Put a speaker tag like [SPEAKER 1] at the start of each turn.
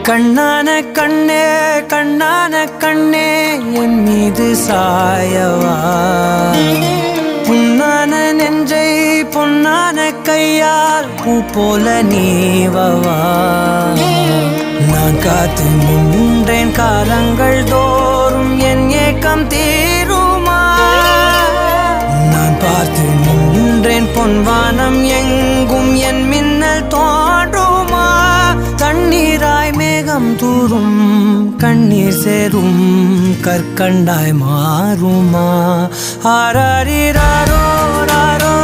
[SPEAKER 1] கண்ணான கண்ணே கண்ணான கண்ணே என் மீது சாயவா புண்ணான நெஞ்சை பொன்னான கையால் பூ போல நீவவா நான் காத்து நின்றேன் காலங்கள் தோறும் என் ஏக்கம் தீருமா நான் பார்த்து நின்றேன் பொன்வானம் எங்கும் என் மின்னல் தோன்றுமா தண்ணீராய் மேகம் தூரும் கண்ணீர் சேரும் கற்கண்டாய் மாறுமா ஆராரிராரோ ராரோ